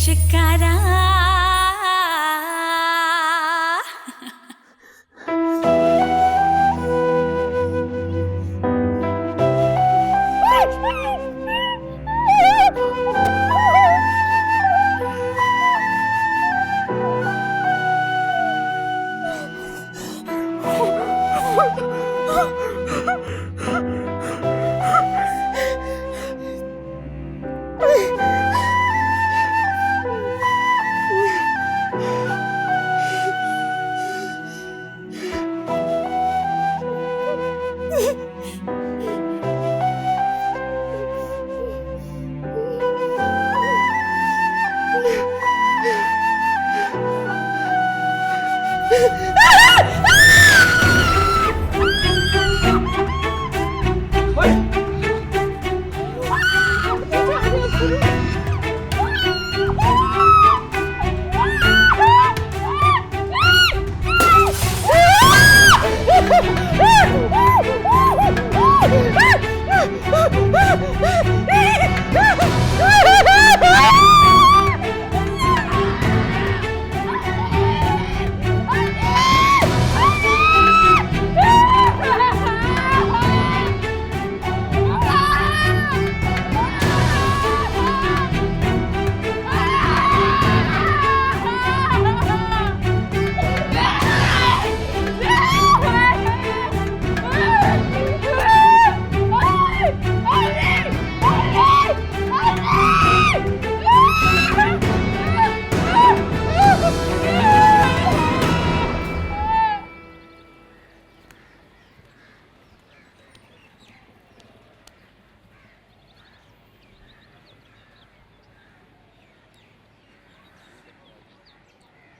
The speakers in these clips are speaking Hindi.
शिकारा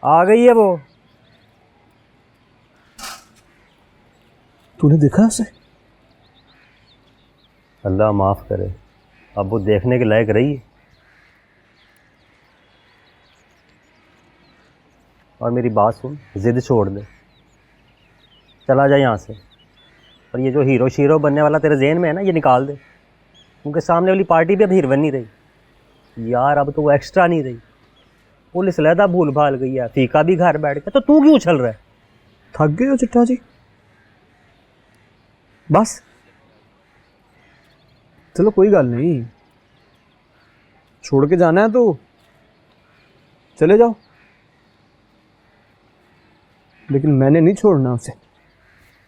आ गई है वो। तूने देखा उसे? अल्लाह माफ़ करे, अब वो देखने के लायक रही है। और मेरी बात सुन, ज़िद छोड़ दे, चला जा यहाँ से। और ये जो हीरो शीरो बनने वाला तेरे जहन में है ना, ये निकाल दे। उनके सामने वाली पार्टी भी अब हीरोइन नहीं रही यार, अब तो वो एक्स्ट्रा नहीं रही। पुलिस लहदा भूल भाल गई है, फीका भी घर बैठ गया, तो तू क्यों उछल रहा है? थक गए हो चिट्टा जी? बस चलो कोई गल नहीं, छोड़ के जाना है तो चले जाओ, लेकिन मैंने नहीं छोड़ना उसे।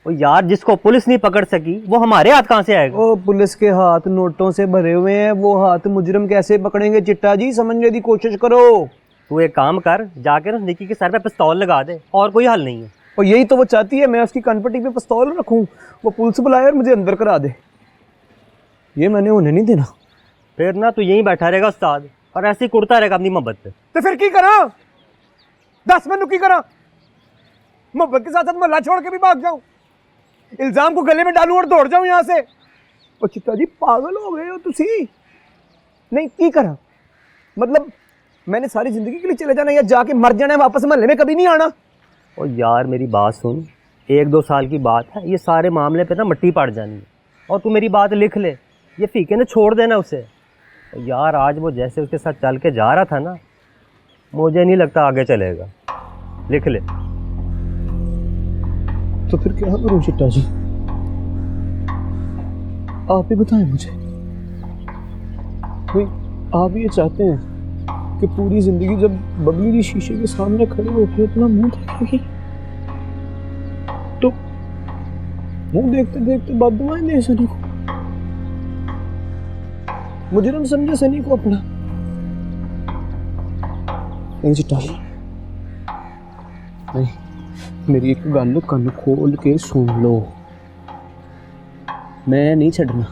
ओ यार, जिसको पुलिस नहीं पकड़ सकी वो हमारे हाथ कहाँ से आएगा? ओ पुलिस के हाथ नोटों से भरे हुए हैं, वो हाथ मुजरिम कैसे पकड़ेंगे चिट्टा जी? समझने की कोशिश करो। तू एक काम कर, जाके ना निकी के सर पे पिस्तौल लगा दे, और कोई हल नहीं है। और यही तो वो चाहती है, मैं उसकी कनपट्टी पे पिस्तौल रखूं, वो पुलिस बुलाए और मुझे अंदर करा दे। ये मैंने उन्हें नहीं देना। फिर ना तू यहीं बैठा रहेगा उस्ताद, और ऐसे ही कुड़ता रहेगा अपनी मोहब्बत पे। तो फिर की करा? दस मैनू की करा? मोहब्बत के साथ साथ मोहल्ला छोड़ के भी भाग जाऊं, इल्जाम को गले में डालूं और दौड़ जाऊं यहां से? ओ चिट्टा जी पागल हो गए हो तुसी? नहीं की करा मतलब मैंने सारी जिंदगी के लिए चले जाना या जाके मर जाना है, वापस मोहल्ले में कभी नहीं आना? और यार मेरी बात सुन, 1-2 साल की बात है, ये सारे मामले पे ना मिट्टी पड़ जानी है। और तू मेरी बात लिख ले, ये फीके ने छोड़ देना उसे। और यार आज वो जैसे उसके साथ चल के जा रहा था ना, मुझे नहीं लगता आगे चलेगा। लिख ले। तो फिर क्या करूं चिट्टा जी? आप ही बताएं मुझे। भाई आप ये चाहते हैं कि पूरी जिंदगी जब बबली जी शीशे के सामने खड़े होकर अपना मुंह देखेगी तो मुंह देखते देखते बददुआएं दे सनी को, मुजरिम समझे सनी को अपना? नहीं चिट्टा जी नहीं, मेरी एक गल कन खोल के सुन लो, मैं नहीं छड़ना।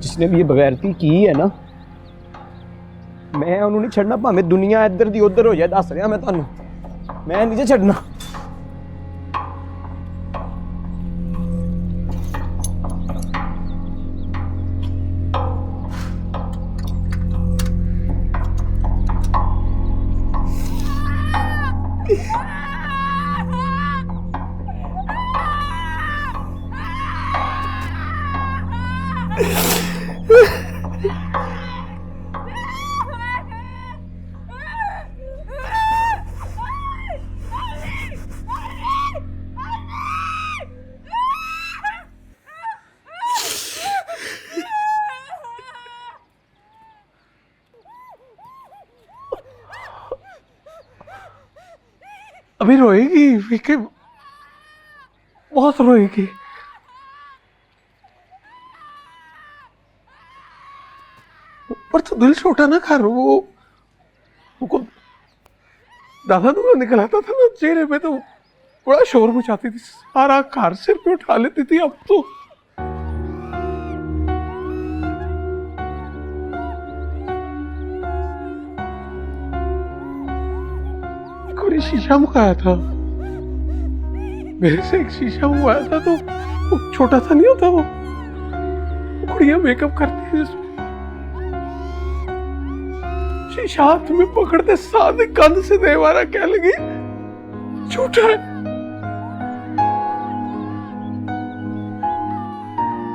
जिसने भी ये बगैरती की है ना, मैं उन्होंने नहीं छड़ना, भावें दुनिया इधर दी उधर हो जाए। दस रहा मैं तुहानू, मैं नहीं छड़ना। अभी रोएगी विके, बहुत रोएगी। पर तो दिल छोटा ना कर, वो दादा दूंगा निकल आता था ना चेहरे पे तो बड़ा शोर मचाती थी, सारा घर सिर पे उठा लेती थी। अब तो एक बार शीशा मंगाया था, मेरे से एक शीशा मंगवाया था, तो वो छोटा सा नहीं होता, वो कुड़ियां मेकअप करती है जिसमें, शीशा हाथ में पकड़ते साथ ही कंध से देवारा कह लगी झूठा है।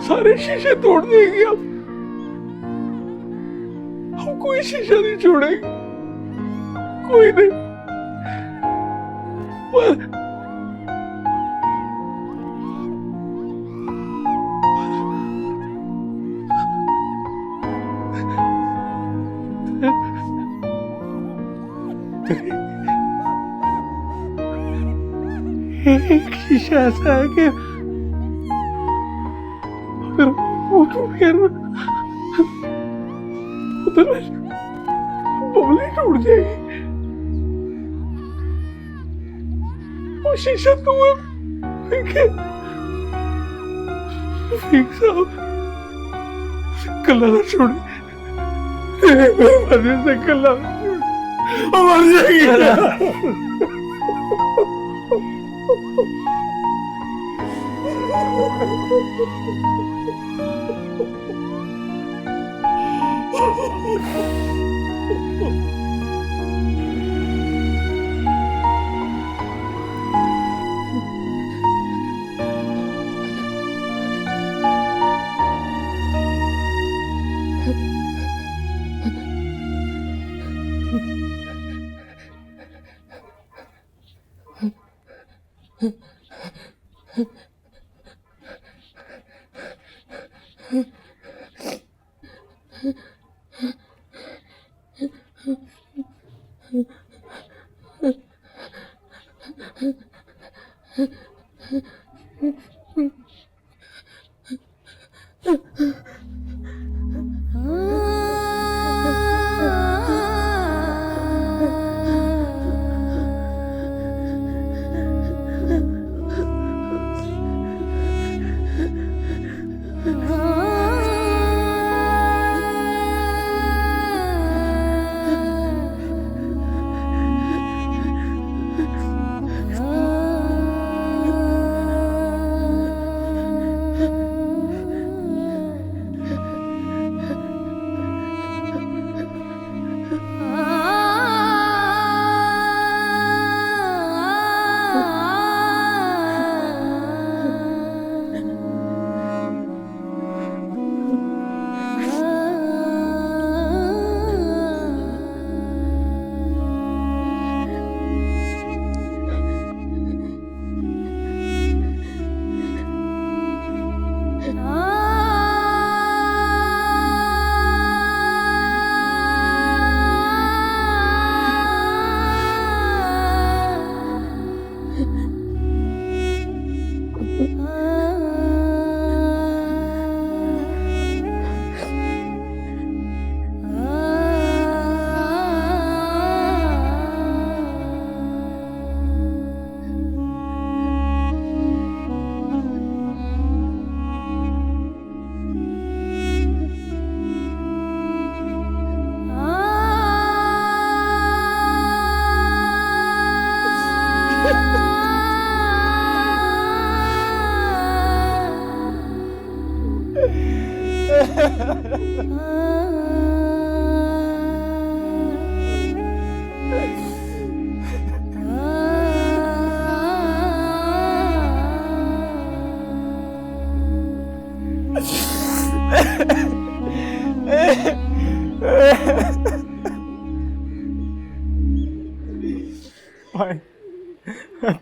सारे शीशे तोड़ देगी अब, हम कोई शीशा नहीं छोड़ेगी, कोई नहीं। एक शीशा ऐसा है कि अगर वो टूट गया ना, उधर बबली टूट जाएगी। वो शीशा तुम्हें फेंके, फेंक साहब, कल्ला ना छोड़े, मेरे वजह से कल्ला ना छोड़े, वो मर जाएगी।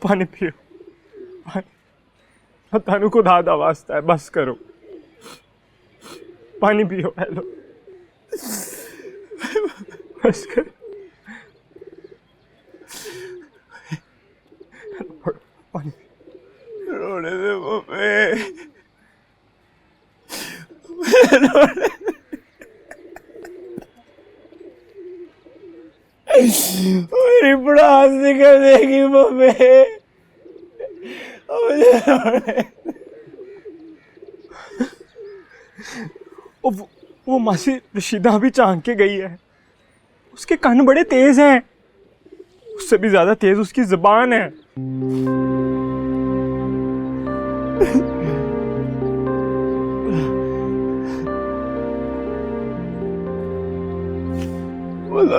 पानी पियो, पानी थानू को दादा वास्ता है, बस करो, पानी पियो। हेलो, बस करो। मेरी पड़ास निकल देगी मम्मी। वो मासी रशीदा भी झांक के गई है। उसके कान बड़े तेज हैं, उससे भी ज्यादा तेज उसकी जुबान है।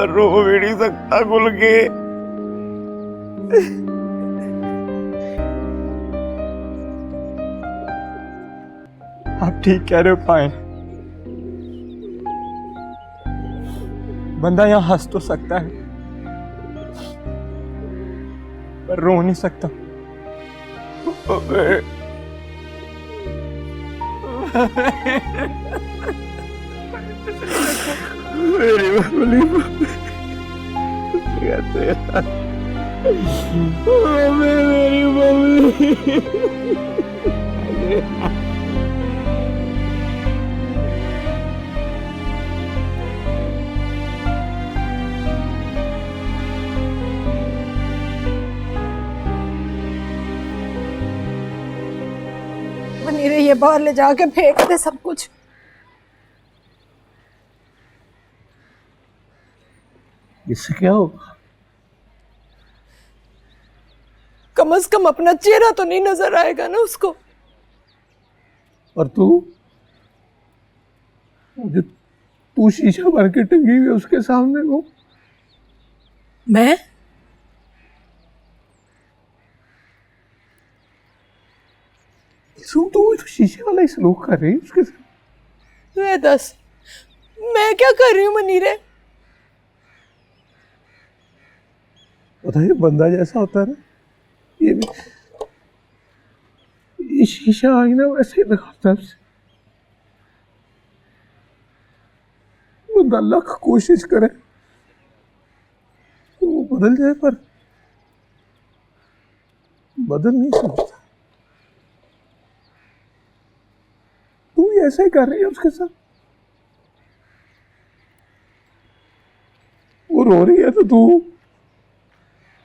रो भी नहीं सकता खुल के। आप ठीक कह रहे हो पाए। बंदा यहां हंस तो सकता है पर रो नहीं सकता। मेरी मम्मी, मेरी मम्मी। मनीरे ये बाहर ले जाके फेंक दे सब कुछ। इससे क्या होगा? कम से कम अपना चेहरा तो नहीं नजर आएगा ना उसको। और तू शीशा भर के टंगी हुई है उसके सामने वो। मैं तू तो शीशे वाला ही सलूक कर रही है उसके साथ। मैं दस मैं क्या कर रही हूँ मनीरे? पता है बंदा जैसा होता है ना, ये शीशा आईना वैसे ही दिखाता है उसे। बंदा लाख कोशिश करे तो वो बदल जाए पर बदल नहीं सकता। तू भी ऐसा ही कर रही है उसके साथ। वो रो रही है तो तू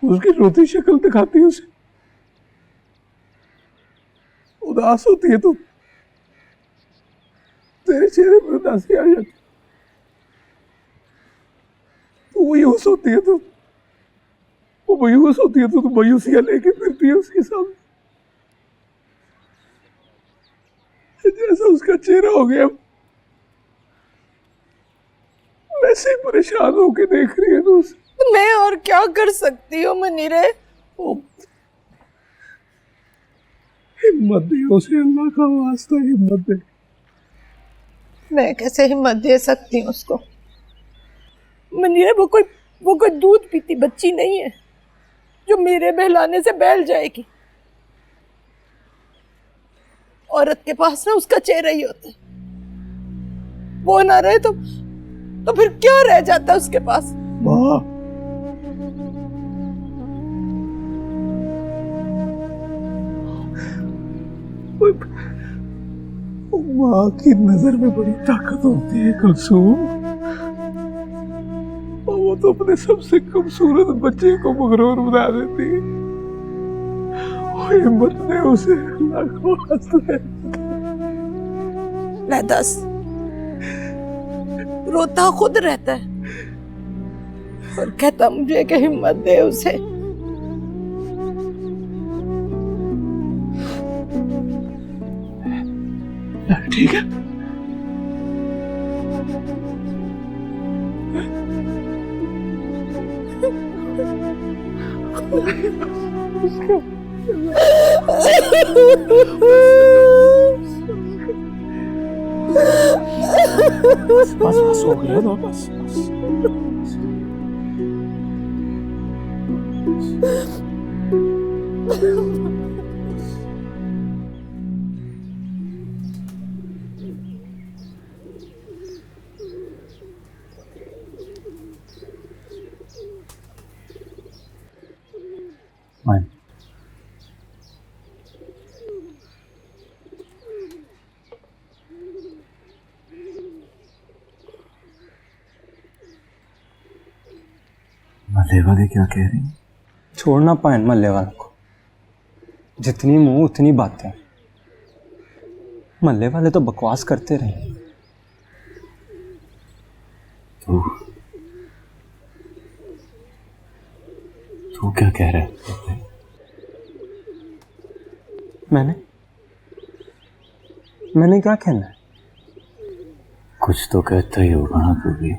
उसकी रोती शक्ल दिखाती है उसे। उदास होती है तो तेरे चेहरे पर उदासी आ जाती। तू मायूस होती है तो वो मायूस होती है तो तू मायूसियां लेके फिरती है उसके सामने। जैसा उसका चेहरा हो गया वैसे ही परेशान होके देख रही है तो उसे। मैं और क्या कर सकती हूँ मनीरे? हिम्मत दे उसे, अल्लाह का वास्ता हिम्मत दे। मैं कैसे हिम्मत दे सकती हूँ उसको? मनीरे वो कोई दूध पीती बच्ची नहीं है जो मेरे बहलाने से बहल जाएगी। औरत के पास ना उसका चेहरा ही होता है। वो ना रहे तो फिर क्या रह जाता है उसके पास? माँ, माँ की नजर में बड़ी ताकत होती है कुलसूम। और वो तो अपने सबसे खूबसूरत बच्चे को मगरूर बना देती है। और हिम्मत दे उसे, अल्लाह को वास्ता। ले दस रोता खुद रहता है और कहता मुझे कि हिम्मत दे उसे। ठीक है, बस बस हो गया ना, बस बस। Fine. मल्ले वाले क्या कह रहे हैं? छोड़ना पायन मल्ले वालों को, जितनी मुंह उतनी बातें। मल्ले वाले तो बकवास करते रहे। तू क्या कह रहा है? मैंने क्या कहना है? कुछ तो कहता ही होगा ना तू भी,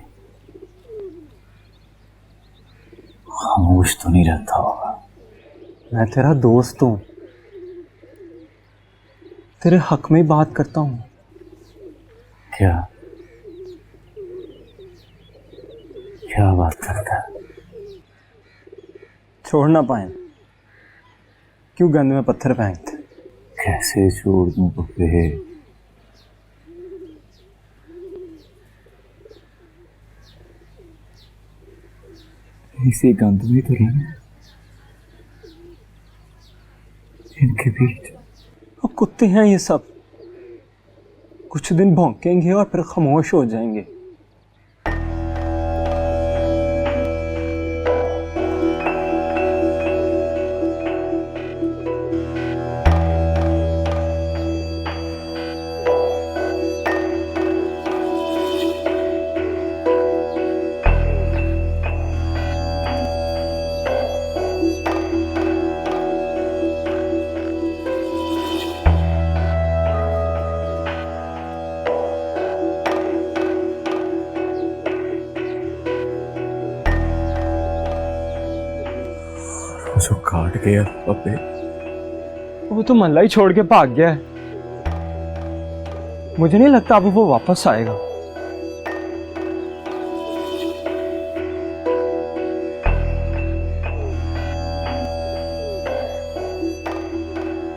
खामोश तो नहीं रहता होगा। मैं तेरा दोस्त हूं, तेरे हक में ही बात करता हूं। क्या क्या बात करता है? छोड़ना पायन, क्यों गंद में पत्थर फेंकते? कैसे छोड़ दूं पप्पे? इसी गंद में तो रहना, इनके बीच। अब कुत्ते हैं ये सब, कुछ दिन भौंकेंगे और फिर खामोश हो जाएंगे। जो काट गया पप्पे, वो तो मल्ला ही छोड़ के भाग गया है। मुझे नहीं लगता अब वो वापस आएगा।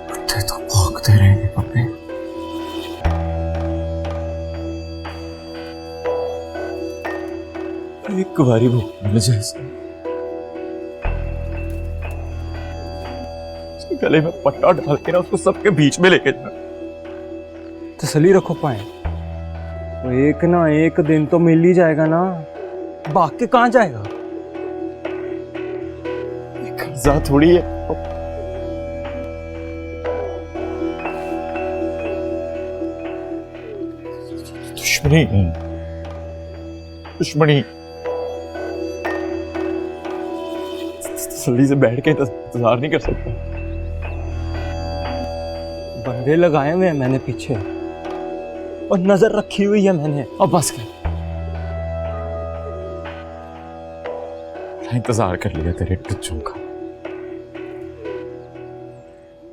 कुत्ते तो भौंकते रहेंगे पप्पे। एक बारी वो मिल जाए, गले में पट्टा डाल के ना उसको सबके बीच में लेके जाना। तसल्ली रखो पाए, वो एक ना एक दिन तो मिल ही जाएगा ना। भाग के कहां जाएगा? ये कर्जा थोड़ी है। दुश्मनी है, दुश्मनी। तसल्ली से बैठ के इंतजार नहीं कर सकता। बंदे लगाए हुए हैं मैंने पीछे, और नजर रखी हुई है मैंने। अब बस कर, इंतजार कर लिया तेरे टुच्चों का।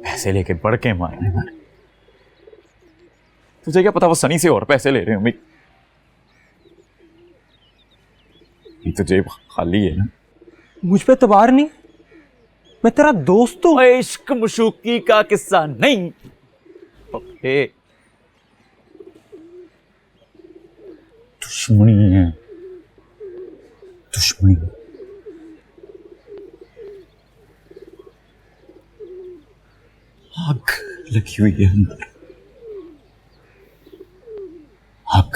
पैसे लेके बढ़ के मारने वाले। तुझे क्या पता वो सनी से और पैसे ले रहे हैं? ये तो जेब खाली है ना। मुझ पे तबार नहीं, मैं तेरा दोस्त हूं। इश्क मशूकी का किस्सा नहीं पप्पे, दुश्मनी है, दुश्मनी। आग लगी हुई है अंदर, आग।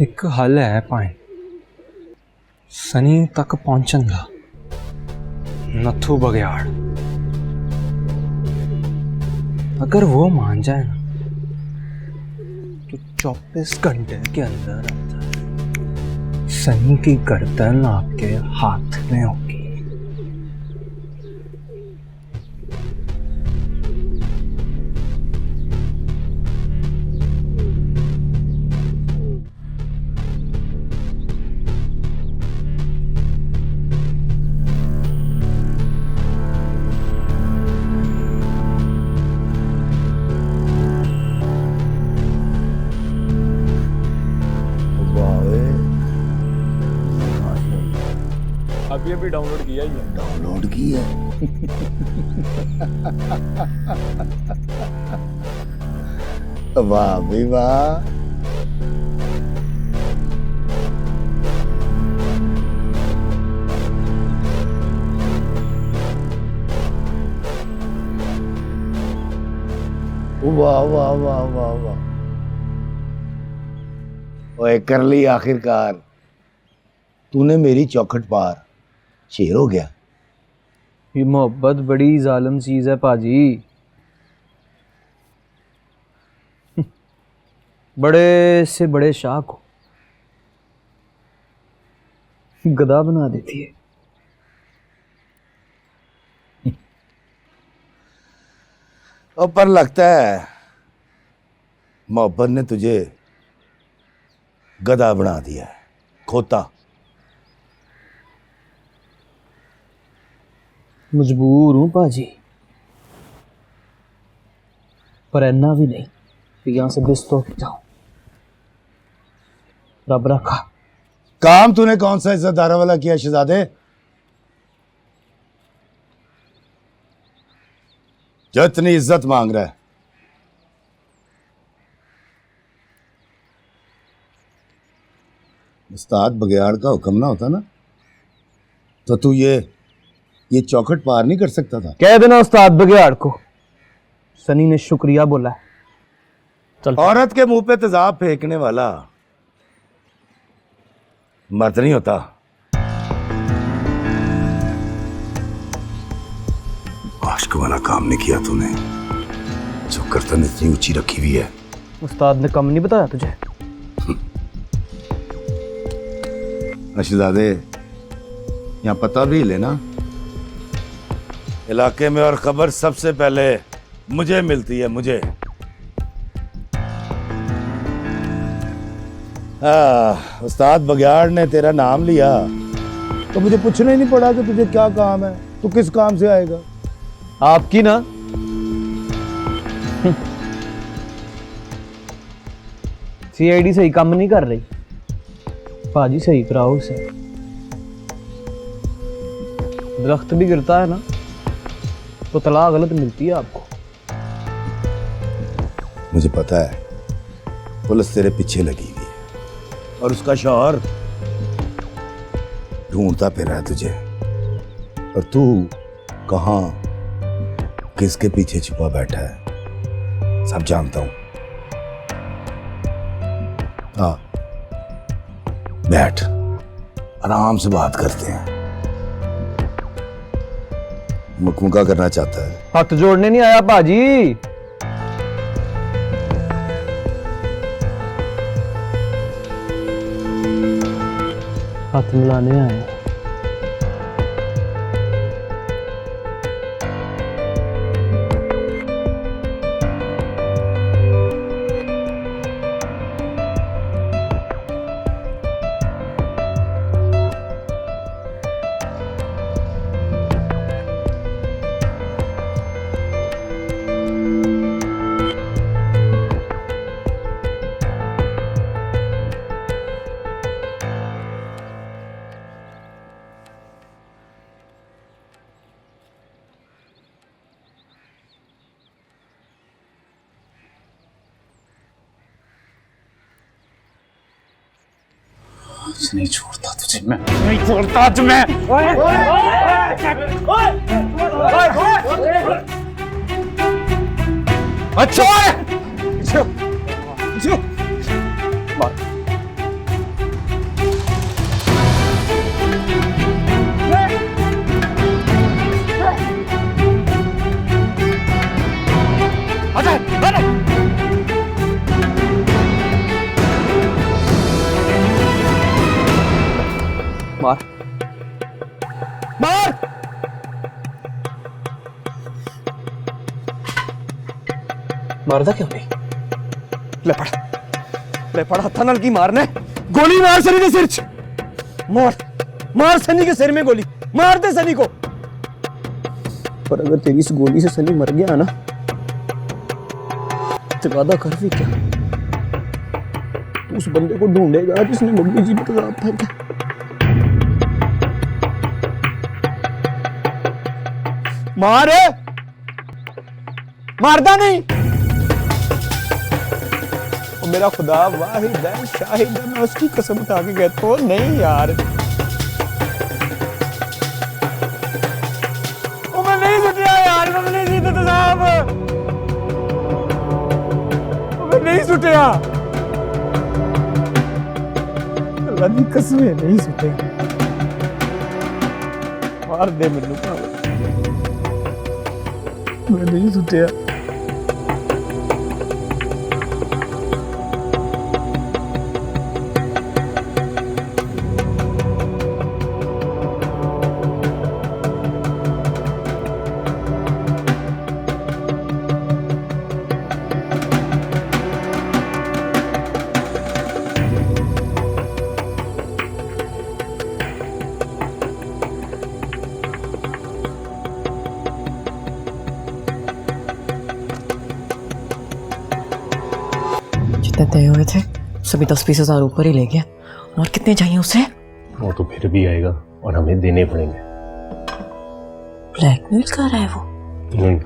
एक हल है पाए, सनी तक पहुंचन का। नथु बघेयाड़, अगर वो मान जाए ना तो 24 घंटे के अंदर सनी की गर्दन आपके हाथ में होगी। अभी अभी डाउनलोड किया ही है। डाउनलोड की है। वाह भाई वाह। वाह वाह वाह वाह वाह। ओए कर ली आखिरकार, तूने मेरी चौखट पार, शेर हो गया। ये मोहब्बत बड़ी जालिम चीज है पाजी। बड़े से बड़े शाह को गधा बना देती है। और पर लगता है मोहब्बत ने तुझे गधा बना दिया है, खोता। मजबूर हूं पाजी, पर इतना भी नहीं कि यहां से बिस्त हो जाऊं। रब रखा। काम तूने कौन सा इज्जतदारा वाला किया शहजादे? जो इतनी इज्जत मांग रहा है। उस्ताद बगैर का हुक्म ना होता ना, तो तू ये चौखट पार नहीं कर सकता था। कह देना उस्ताद बघेड़ को सनी ने शुक्रिया बोला है। चल औरत के मुंह पे तेजाब फेंकने वाला मर्द नहीं होता। आशिक वाला काम नहीं किया तूने, जो गर्दन इतनी ऊंची रखी हुई है। उस्ताद ने कम नहीं बताया तुझे? शहजादे, यहाँ पता भी लेना इलाके में, और खबर सबसे पहले मुझे मिलती है, मुझे। उस्ताद बघेड़ ने तेरा नाम लिया तो मुझे पूछना ही नहीं पड़ा कि तुझे क्या काम है, तू किस काम से आएगा। आपकी ना सीआईडी सही काम नहीं कर रही पाजी, सही कराओ उसे। दरख्त भी गिरता है ना तो तलाक गलत मिलती है आपको। मुझे पता है पुलिस तेरे पीछे लगी हुई है और उसका शौहर ढूंढता फिर है तुझे, और तू कहां किसके पीछे छुपा बैठा है सब जानता हूं। हाँ, बैठ, आराम से बात करते हैं। मुकमुका करना चाहता है? हाथ जोड़ने नहीं आया पाजी, हाथ मिलाने आया। नहीं छोड़ता तुझे, मैं नहीं छोड़ता तुम्हें। अच्छा मार मार। मारदा क्यों नहीं? ले पड़ हत्था नाल की मारना है? गोली मार सनी के सिर च, मार सनी के सिर में गोली मार दे सनी को। पर अगर तेरी इस गोली से सनी मर गया ना तो वादा कर भी क्या, उस बंदे को ढूंढेगा जिसने मम्मी जी पे तेजाब फेंका। मार, मारदा नहीं। और मेरा खुदा वाहिद है, शाहिद है, मैं उसकी कसम उठा के कहता हूं नहीं यार, मैं नहीं सुटिया यार, मैं नहीं जीता साहब, मैं नहीं सुटिया। भगवान की कसम है नहीं सुटे मार दे मैनू मैं नहीं सुटिया जितने तय हुए थे सभी 10-20 हज़ार ऊपर ही ले गया। और कितने चाहिए उसे? वो तो फिर भी आएगा और हमें देने पड़ेंगे। ब्लैकमेल कर रहा है वो? नहीं,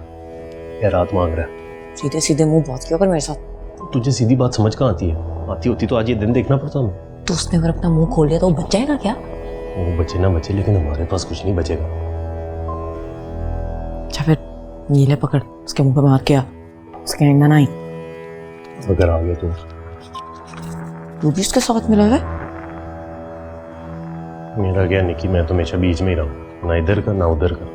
यार रात मांग रहा है। सीधे सीधे मुंह बात किया कर मेरे साथ। तुझे सीधी बात समझ कहाँ आती है? आती होती तो आज ये दिन देखना पड़ता हमें। तो उसने अगर अपना मुंह खोल लिया तो वो बच जाएगा क्या? वो बचे ना बचे, लेकिन हमारे पास कुछ नहीं बचेगा। अच्छा फिर नीले पकड़, उसके मुंह पे मार के आ, उसके आइंदा ना आई। अगर आ गया तो तू भी उसके साथ मिला है? मेरा क्या निकी, मैं तो हमेशा बीच में ही रहा, ना इधर का ना उधर का।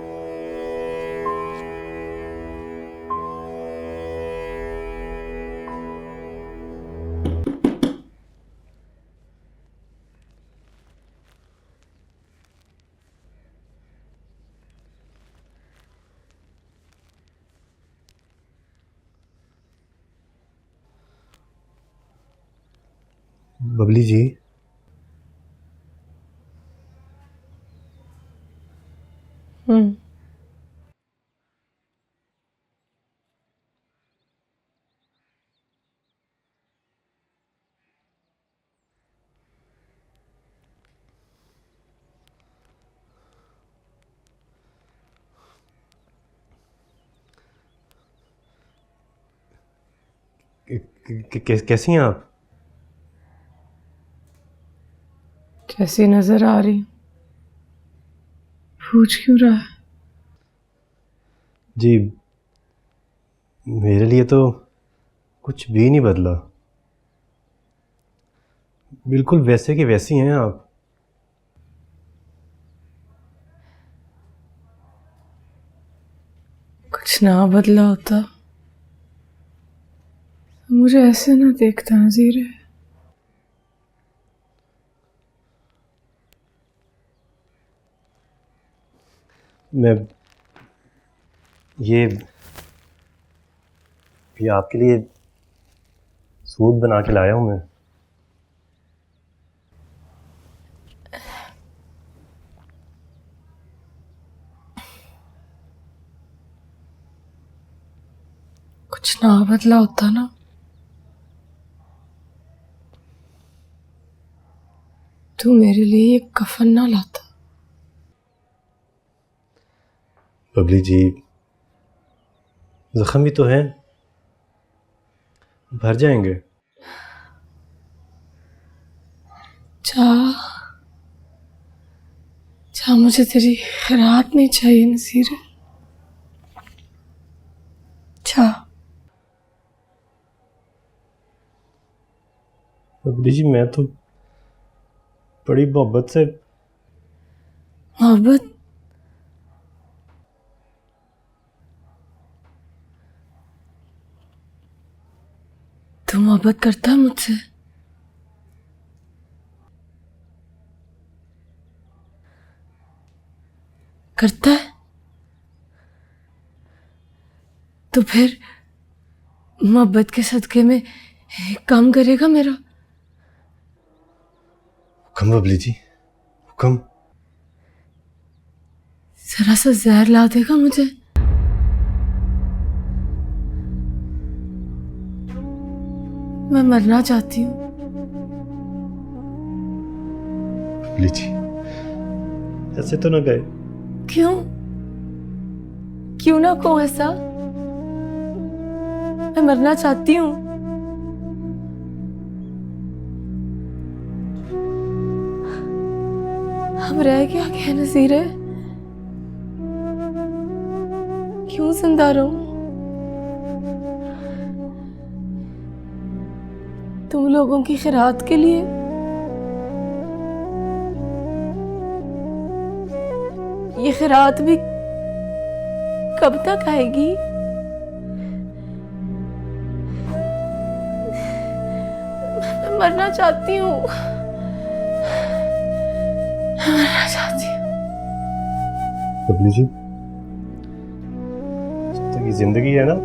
बबली जी, कैसी हैं आप? कैसी नजर आ रही? पूछ क्यों रहा है? जी, मेरे लिए तो कुछ भी नहीं बदला, बिल्कुल वैसे की वैसी हैं आप। कुछ ना बदला होता मुझे ऐसे ना देखता नज़ीर। मैं ये आपके लिए सूट बना के लाया हूँ मैं। कुछ ना बदला होता ना तू मेरे लिए एक कफन ना लाता। बबली जी, जख्म भी तो है, भर जाएंगे। जा मुझे तेरी खैरात नहीं चाहिए नसीर। जा। बबली जी, मैं तो बड़ी मोहब्बत से। मोहब्बत? तू मोहब्बत करता है मुझसे? करता है? तो फिर मोहब्बत के सदके में एक काम करेगा मेरा? हुक्म बबली जी, हुक्म। जरा सा जहर ला देगा मुझे? मैं मरना चाहती हूँ। बबली जी, ऐसे तो ना गए। क्यों? क्यों ना कहूं ऐसा? मैं मरना चाहती हूँ। अब रह गया नज़ीरे? क्यों जिंदा रहूं? तुम लोगों की खैरात के लिए? रात भी कब तक आएगी? मैं मरना चाहती हूँ, मरना चाहती हूँ। बबली जी, जब तक ये जिंदगी है ना,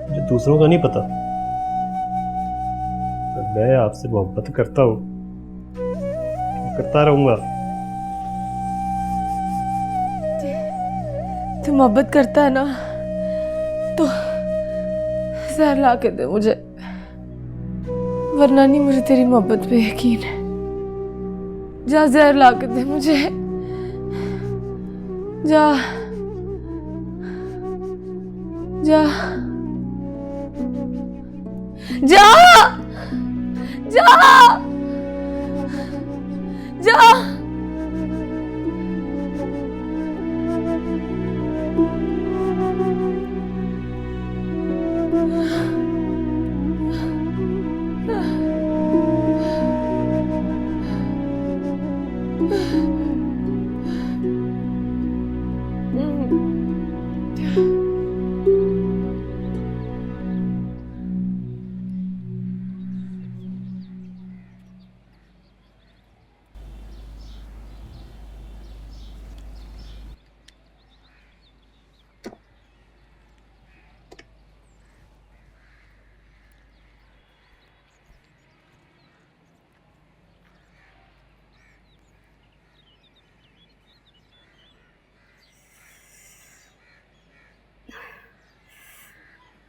मुझे दूसरों का नहीं पता, पर मैं आपसे मोहब्बत करता हूँ, करता रहूंगा। तू मोहब्बत करता है ना, तो जहर ला के दे मुझे, वरना नहीं मुझे तेरी मोहब्बत पे यकीन है। जा जहर ला के दे मुझे, जा जा जा जा जा।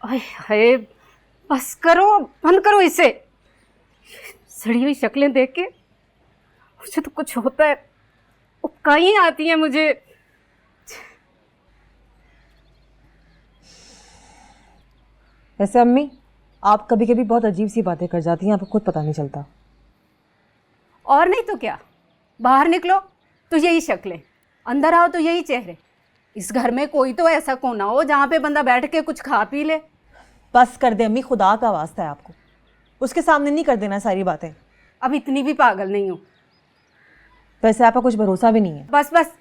हाय, बस करो, बंद करो इसे। सड़ी हुई शक्लें देख के मुझे तो कुछ होता है, उपकाई आती है मुझे। वैसे अम्मी, आप कभी कभी बहुत अजीब सी बातें कर जाती हैं, आपको खुद पता नहीं चलता। और नहीं तो क्या, बाहर निकलो तो यही शक्लें, अंदर आओ तो यही चेहरे। इस घर में कोई तो ऐसा कोना हो जहाँ पे बंदा बैठ के कुछ खा पी ले। बस कर दे अम्मी, खुदा का वास्ता है आपको, उसके सामने नहीं कर देना सारी बातें। अब इतनी भी पागल नहीं हूँ। वैसे आपका कुछ भरोसा भी नहीं है। बस बस,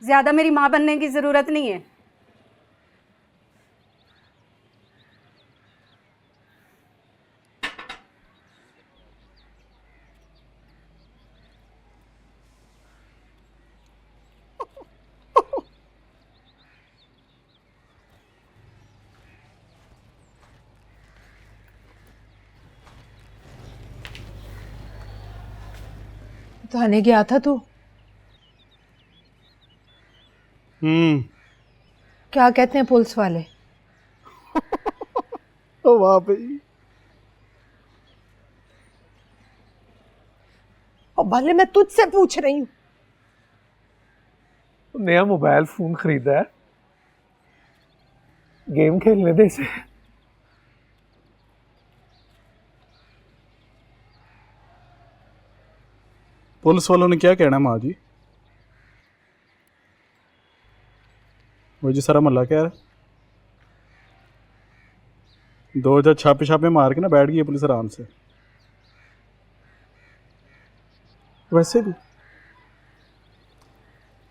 ज्यादा मेरी माँ बनने की जरूरत नहीं है। थाने गया था तू? क्या कहते हैं पुलिस वाले? तो वाह भाई, और भले मैं तुझसे पूछ रही हूँ। नया मोबाइल फोन खरीदा है, गेम खेलने दे से। पुलिस वालों ने क्या कहना माँ जी? मुझे सारा मल्ला कह रहा है, 2000 छापे छापे मार के ना बैठ गई है पुलिस आराम से। वैसे भी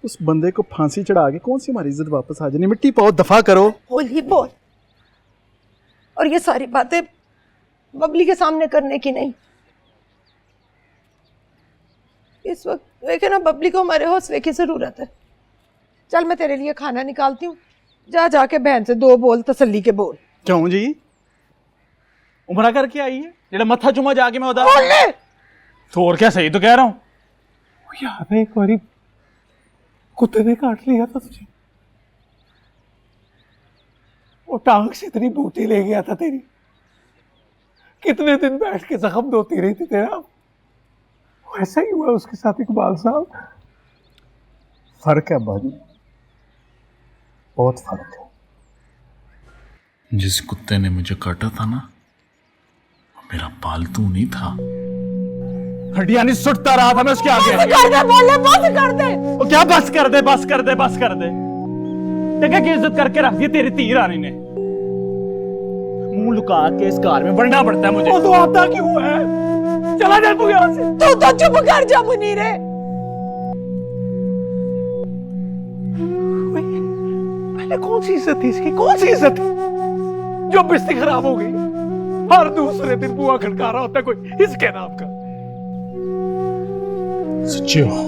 उस बंदे को फांसी चढ़ा के कौन सी हमारी इज्जत वापस आ जानी? मिट्टी पाओ, दफा करो। बोल ही बोल, और ये सारी बातें बबली के सामने करने की नहीं। इस वक्त देखे ना, बबली को हमारे हौसले की जरूरत है। चल मैं तेरे लिए खाना निकालती हूँ, जा जाके बहन से 2 बोल तसल्ली के बोल। क्यों जी? उमरा करके आई है, जेड़ा मत्था चुमा जाके मैं उधर तो और क्या, सही तो कह रहा हूँ। याद है एक बारी कुत्ते ने काट लिया था तुझे, वो टांग से इतनी बूटी ले गया था तेरी, कितने दिन बैठ के जख्म धोती रही थी तेरा। वैसा ही हुआ उसके साथ इकबाल साहब। फर्क है बाजी, बहुत फर्क है। जिस कुत्ते ने मुझे काटा था ना, वो मेरा पालतू नहीं था। हड्डियां नहीं सुटता रहा था मैं उसके आगे। बस कर दे, बोले बस कर दे। वो क्या बस कर दे, बस कर दे, बस कर दे? देखा कि इज्जत करके रख दी तेरी तीर रानी ने। मुंह लुका के इस कार में बढ़ना पड़ता है मुझे। वो तो आता क्यों है? चला जा तू यहाँ से। तू तो चुप कर जा मुनीरे। पहले कौन सी इज्जत थी इसकी, कौन सी इज्जत थी? जो बिस्ती खराब हो गई, हर दूसरे दिन बुआ खड़का रहा होता है कोई इसके नाम का। सच्चे हो,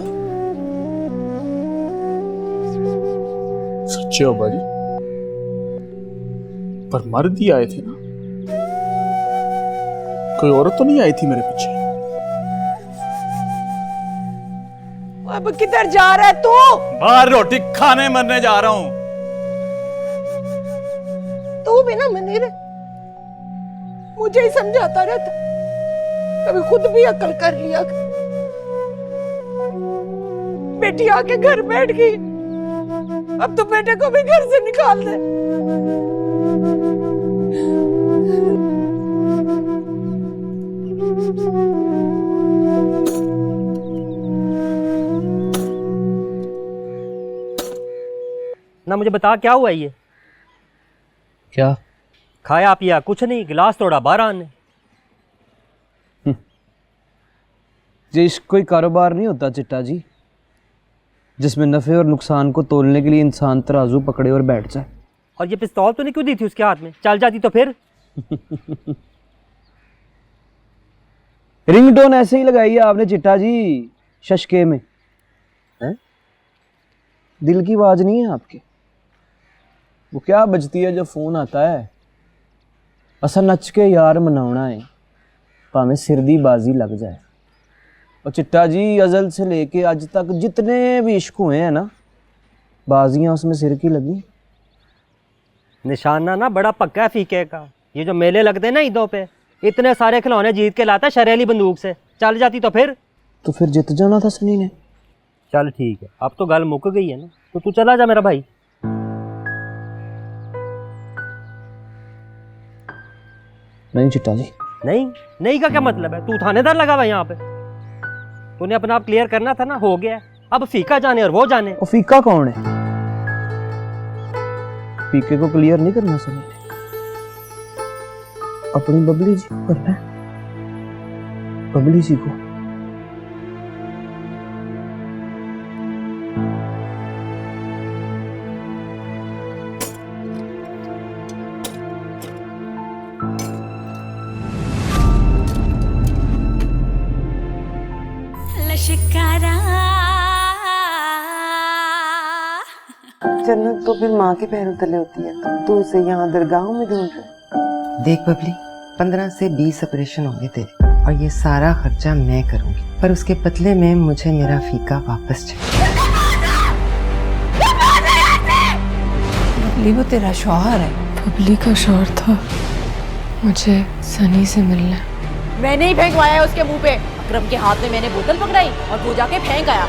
सच्चे हो बाजी, पर मर्द ही आए थे ना, कोई औरत तो नहीं आई थी मेरे पीछे। अब किधर जा रहा है तू? बाहर रोटी खाने मरने जा रहा हूं। तू भी ना मनीर मुझे ही समझाता रहता, कभी खुद भी अकल कर लिया। बेटी आके घर बैठ गई, अब तो बेटे को भी घर से निकाल दे। ना मुझे बता क्या हुआ ये? क्या? खाया पिया कुछ नहीं, गिलास तोड़ा 12 ने। ये इश्क कोई कारोबार नहीं होता चिट्टा जी, जिसमें नफ़े और नुकसान को तोलने के लिए इंसान तराजू पकड़े और बैठ जाए। और ये पिस्तौल तूने क्यों दी थी उसके हाथ में? चल जाती तो फिर। रिंगटोन ऐसे ही लगाई है आपने चिट्टा जी, शशके में है? दिल की आवाज नहीं है आपके? वो क्या बजती है जब फोन आता है? असा नच के यार मनाना है, भावें सिर दी बाजी लग जाए। और चिट्टा जी अजल से लेके आज तक जितने भी इश्क हुए हैं ना, बाजियां उसमें सिर की लगी। निशाना ना बड़ा पक्का है फीके का। ये जो मेले लगते हैं ना ईदों पे, इतने सारे खिलौने जीत के लाता शरेली बंदूक से। चल जाती तो फिर जित जाना था सनी ने। चल ठीक है, अब तो गल मुक गई है ना, तो तू चला जा मेरा भाई। नहीं चिट्टा जी, नहीं नहीं का क्या मतलब है? तू थानेदार लगा हुआ यहाँ पे? तूने अपना आप क्लियर करना था ना, हो गया। अब फीका जाने और वो जाने। और फीका कौन है? फीके को क्लियर नहीं करना सनी ने, अपनी बबली जी को करना है। बबली जी को जन्नत तो फिर माँ के पैरों तले होती है, तू उसे यहाँ दरगाहों में ढूंढ रहा। देख बबली, 15 से 20 ऑपरेशन होंगे तेरे, और ये सारा खर्चा मैं करूंगी, पर उसके बदले में मुझे मेरा फीका वापस चाहिए। बबली वो तेरा शौहर है। बबली का शौहर था, मुझे सनी से मिलना। मैंने ही फेंकवाया उसके मुंह पे। अकरम के हाथ में मैंने बोतल पकड़ाई और वो जाके फेंक आया।